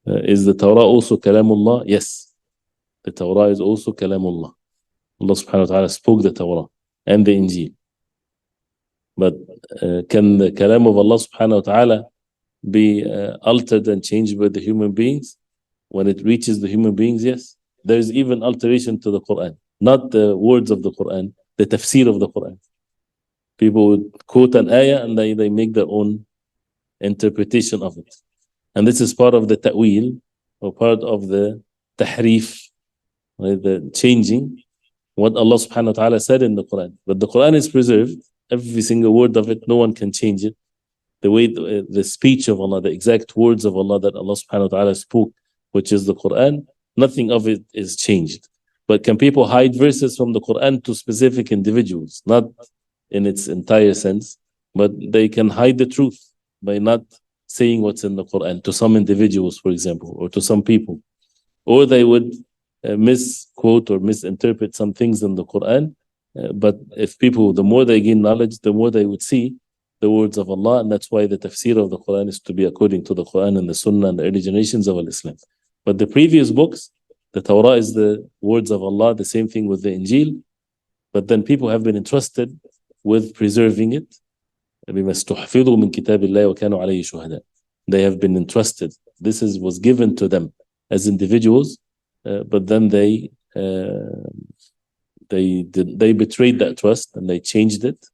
Is the Torah also Kalamullah? Yes. The Torah is also Kalamullah. Allah subhanahu wa ta'ala spoke the Torah and the Injil. But can the Kalam of Allah subhanahu wa ta'ala be altered and changed by the human beings? When it reaches the human beings, yes. There is even alteration to the Quran. Not the words of the Quran, the tafsir of the Quran. People would quote an ayah and they make their own interpretation of it. And this is part of the ta'wil, or part of the tahrif, right? The changing what Allah subhanahu wa ta'ala said in the Quran. But the Quran is preserved, every single word of it, no one can change it. The way the speech of Allah, the exact words of Allah that Allah subhanahu wa ta'ala spoke, which is the Quran, nothing of it is changed. But can people hide verses from the Quran to specific individuals? Not in its entire sense, but they can hide the truth by not saying what's in the Quran to some individuals, for example, or to some people. Or they would misquote or misinterpret some things in the Quran. But if people, the more they gain knowledge, the more they would see the words of Allah, and that's why the tafsir of the Quran is to be according to the Quran and the Sunnah and the early generations of Islam. But the previous books, the Torah is the words of Allah, the same thing with the Injil. But then people have been entrusted with preserving it. بما استحفظوا من كتاب الله وكانوا عليه شهداء. They have been entrusted. This was given to them as individuals, but then they betrayed that trust and they changed it,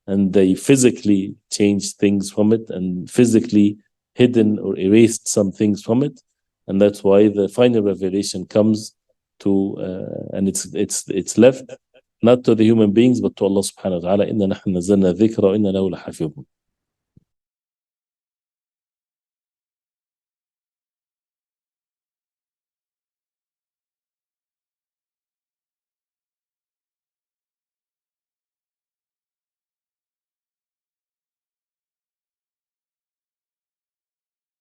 and they physically changed things from it and physically hidden or erased some things from it, and that's why the final revelation comes to and it's left not to the human beings but to Allah subhanahu wa ta'ala. إِنَّا نَحْنُ نَزَّلْنَا الذِّكْرَ وَإِنَّا لَهُ لَحَافِظُونَ.